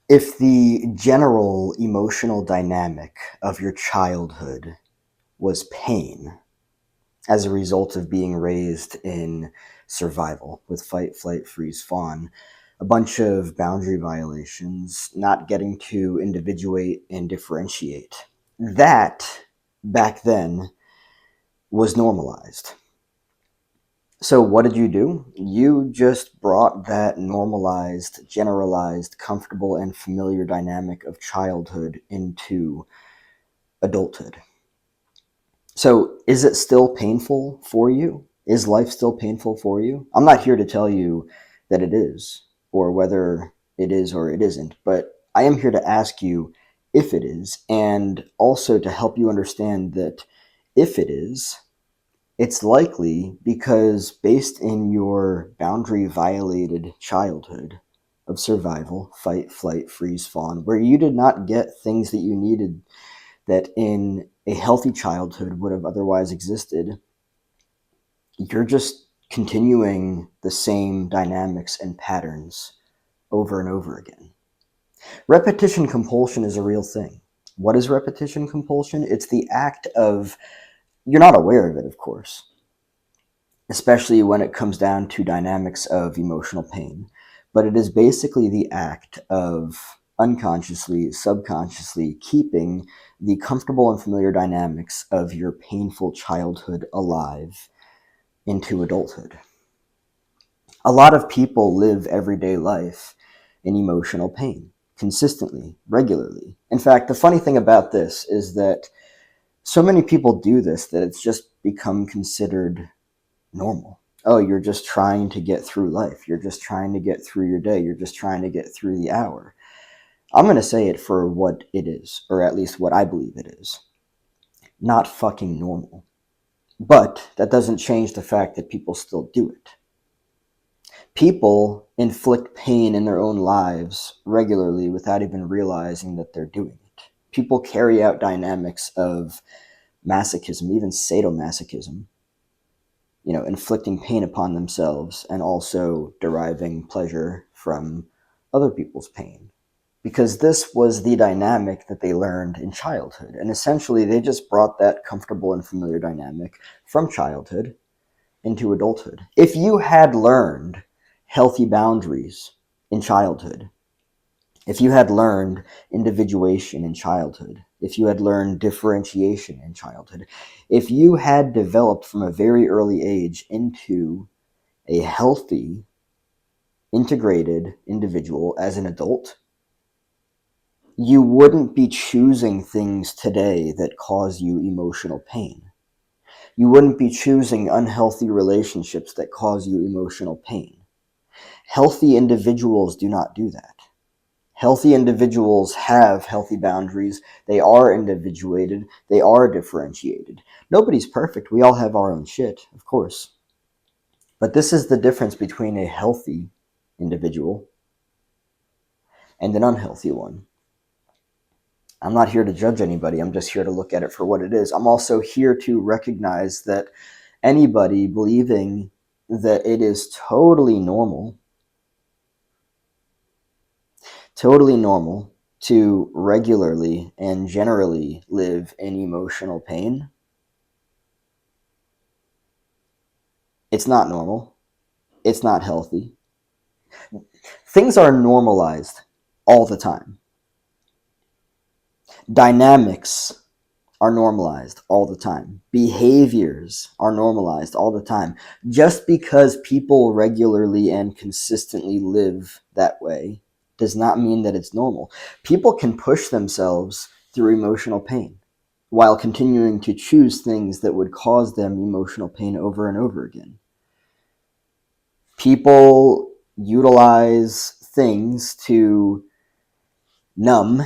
If the general emotional dynamic of your childhood was pain as a result of being raised in survival with fight, flight, freeze, fawn, a bunch of boundary violations, not getting to individuate and differentiate, that back then was normalized. So, what did you do? You just brought that normalized, generalized, comfortable, and familiar dynamic of childhood into adulthood. So, is it still painful for you? Is life still painful for you? I'm not here to tell you that it is, or whether it is or it isn't, but I am here to ask you if it is, and also to help you understand that if it is, it's likely because, based in your boundary violated childhood of survival, fight, flight, freeze, fawn, where you did not get things that you needed that in a healthy childhood would have otherwise existed, you're just continuing the same dynamics and patterns over and over again. Repetition compulsion is a real thing. What is repetition compulsion? It's the act of, you're not aware of it, of course, especially when it comes down to dynamics of emotional pain. But it is basically the act of unconsciously, subconsciously keeping the comfortable and familiar dynamics of your painful childhood alive into adulthood. A lot of people live everyday life in emotional pain consistently, regularly. In fact, the funny thing about this is that so many people do this that it's just become considered normal. Oh, you're just trying to get through life. You're just trying to get through your day. You're just trying to get through the hour. I'm going to say it for what it is, or at least what I believe it is. Not fucking normal. But that doesn't change the fact that people still do it. People inflict pain in their own lives regularly without even realizing that they're doing it. People carry out dynamics of masochism, even sadomasochism, inflicting pain upon themselves and also deriving pleasure from other people's pain. Because this was the dynamic that they learned in childhood. And essentially, they just brought that comfortable and familiar dynamic from childhood into adulthood. If you had learned healthy boundaries in childhood, if you had learned individuation in childhood, if you had learned differentiation in childhood, if you had developed from a very early age into a healthy, integrated individual as an adult, you wouldn't be choosing things today that cause you emotional pain. You wouldn't be choosing unhealthy relationships that cause you emotional pain. Healthy individuals do not do that. Healthy individuals have healthy boundaries. They are individuated. They are differentiated. Nobody's perfect. We all have our own shit, of course. But this is the difference between a healthy individual and an unhealthy one. I'm not here to judge anybody. I'm just here to look at it for what it is. I'm also here to recognize that anybody believing that it is totally normal to regularly and generally live in emotional pain, it's not normal. It's not healthy. Things are normalized all the time. Dynamics are normalized all the time. Behaviors are normalized all the time. Just because people regularly and consistently live that way does not mean that it's normal. People can push themselves through emotional pain while continuing to choose things that would cause them emotional pain over and over again. People utilize things to numb,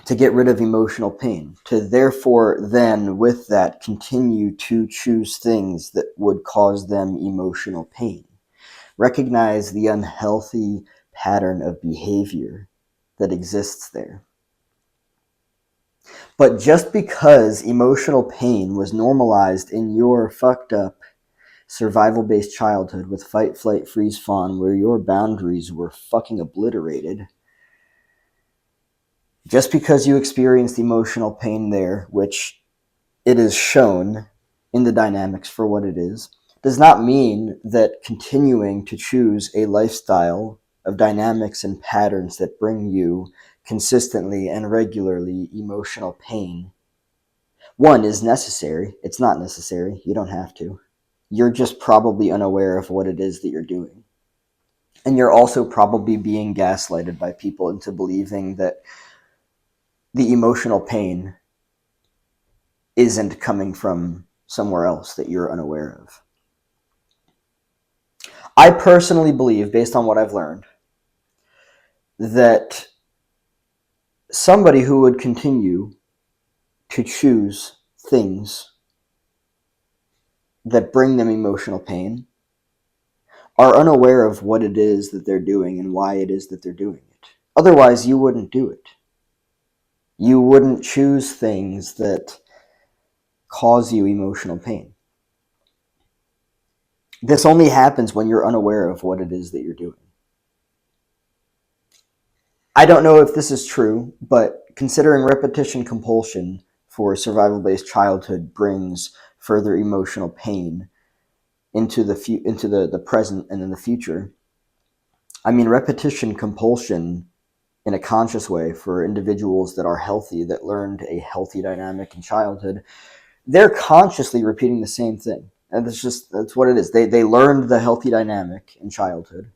to get rid of emotional pain, to therefore then, with that, continue to choose things that would cause them emotional pain. Recognize the unhealthy pattern of behavior that exists there. But just because emotional pain was normalized in your fucked up survival-based childhood with fight, flight, freeze, fawn, where your boundaries were fucking obliterated, Just because you experienced emotional pain there, which it is shown in the dynamics for what it is, does not mean that continuing to choose a lifestyle of dynamics and patterns that bring you consistently and regularly emotional pain, one, is necessary. It's not necessary. You don't have to. You're just probably unaware of what it is that you're doing. And you're also probably being gaslighted by people into believing that the emotional pain isn't coming from somewhere else that you're unaware of. I personally believe, based on what I've learned, that somebody who would continue to choose things that bring them emotional pain are unaware of what it is that they're doing and why it is that they're doing it. Otherwise, you wouldn't do it. You wouldn't choose things that cause you emotional pain. This only happens when you're unaware of what it is that you're doing. I don't know if this is true, but considering repetition compulsion for survival-based childhood brings further emotional pain into the present and in the future. I mean, repetition compulsion in a conscious way for individuals that are healthy, that learned a healthy dynamic in childhood, they're consciously repeating the same thing. And that's what it is. They learned the healthy dynamic in childhood,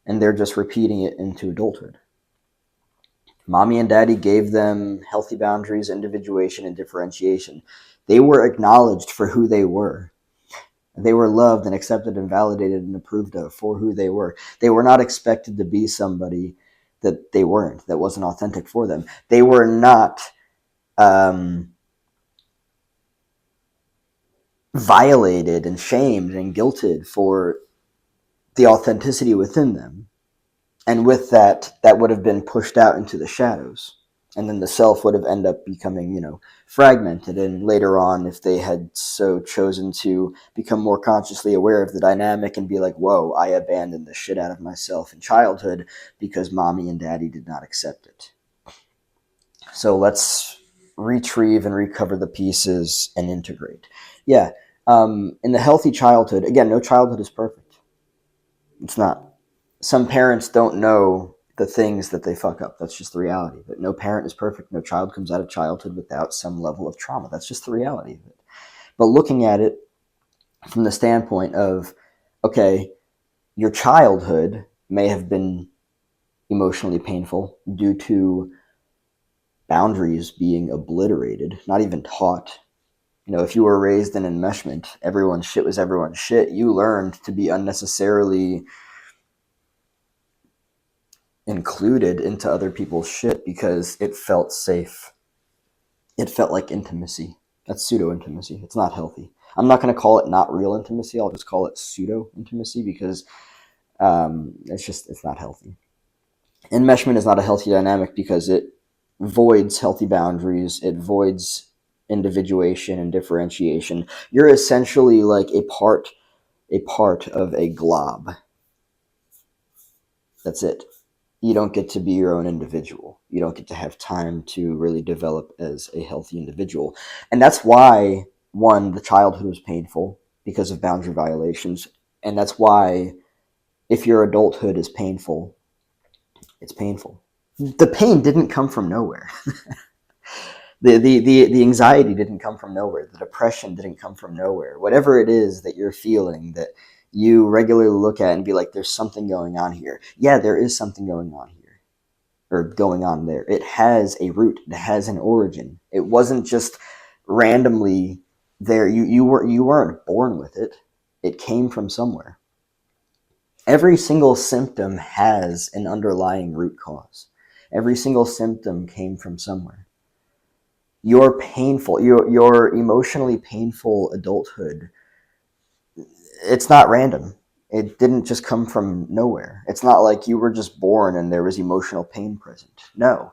and they're just repeating it into adulthood. Mommy and daddy gave them healthy boundaries, individuation, and differentiation. They were acknowledged for who they were. They were loved and accepted and validated and approved of for who they were. They were not expected to be somebody that they weren't, that wasn't authentic for them. They were not violated and shamed and guilted for the authenticity within them. And with that, that would have been pushed out into the shadows. And then the self would have ended up becoming, fragmented. And later on, if they had so chosen to become more consciously aware of the dynamic and be like, whoa, I abandoned the shit out of myself in childhood because mommy and daddy did not accept it. So let's retrieve and recover the pieces and integrate. Yeah. In the healthy childhood, again, no childhood is perfect. It's not. Some parents don't know the things that they fuck up. That's just the reality. But no parent is perfect. No child comes out of childhood without some level of trauma. That's just the reality of it. But looking at it from the standpoint of, okay, your childhood may have been emotionally painful due to boundaries being obliterated, not even taught. If you were raised in enmeshment, everyone's shit was everyone's shit, you learned to be unnecessarily included into other people's shit because it felt safe. It felt like intimacy. That's pseudo-intimacy. It's not healthy. I'm not going to call it not real intimacy. I'll just call it pseudo-intimacy because it's not healthy. Enmeshment is not a healthy dynamic because it voids healthy boundaries. It voids individuation and differentiation. You're essentially like a part of a glob. That's it. You don't get to be your own individual. You don't get to have time to really develop as a healthy individual. And that's why, one, the childhood was painful because of boundary violations. And that's why if your adulthood is painful, it's painful. The pain didn't come from nowhere. The anxiety didn't come from nowhere. The depression didn't come from nowhere. Whatever it is that you're feeling that you regularly look at and be like, there's something going on here. Yeah, there is something going on here, or going on there. It has a root. It has an origin. It wasn't just randomly there. You weren't born with it. It came from somewhere. Every single symptom has an underlying root cause. Every single symptom came from somewhere. Your emotionally painful adulthood, it's not random. It didn't just come from nowhere. It's not like you were just born and there was emotional pain present. No,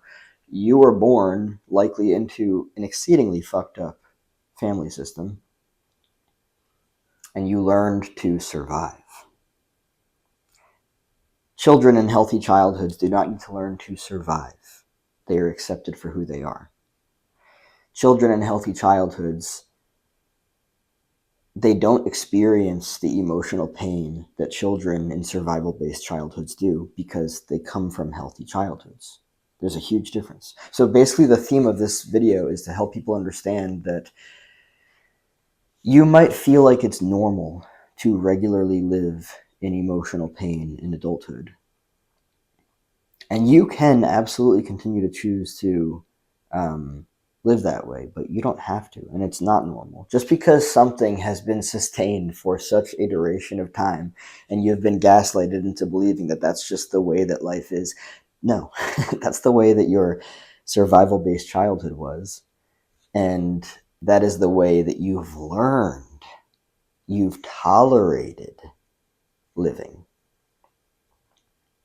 you were born likely into an exceedingly fucked up family system, and you learned to survive. Children in healthy childhoods do not need to learn to survive. They are accepted for who they are. Children in healthy childhoods, they don't experience the emotional pain that children in survival-based childhoods do because they come from healthy childhoods. There's a huge difference. So basically the theme of this video is to help people understand that you might feel like it's normal to regularly live in emotional pain in adulthood. And you can absolutely continue to choose to live that way, but you don't have to, and it's not normal. Just because something has been sustained for such a duration of time and you've been gaslighted into believing that that's just the way that life is, no, that's the way that your survival-based childhood was, and that is the way that you've learned, you've tolerated living.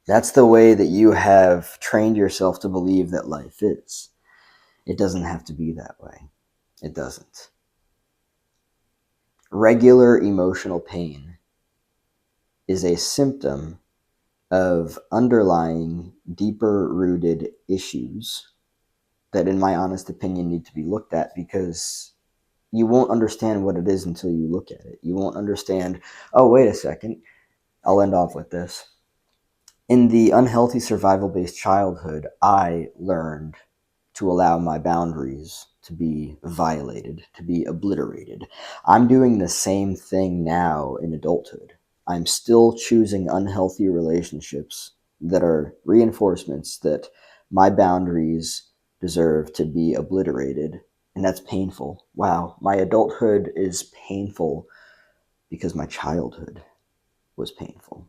That's the way that you have trained yourself to believe that life is. It doesn't have to be that way. It doesn't. Regular emotional pain is a symptom of underlying, deeper-rooted issues that, in my honest opinion, need to be looked at, because you won't understand what it is until you look at it. You won't understand, oh, wait a second. I'll end off with this. In the unhealthy survival-based childhood, I learned to allow my boundaries to be violated, to be obliterated. I'm doing the same thing now in adulthood. I'm still choosing unhealthy relationships that are reinforcements that my boundaries deserve to be obliterated, and that's painful. Wow, my adulthood is painful because my childhood was painful.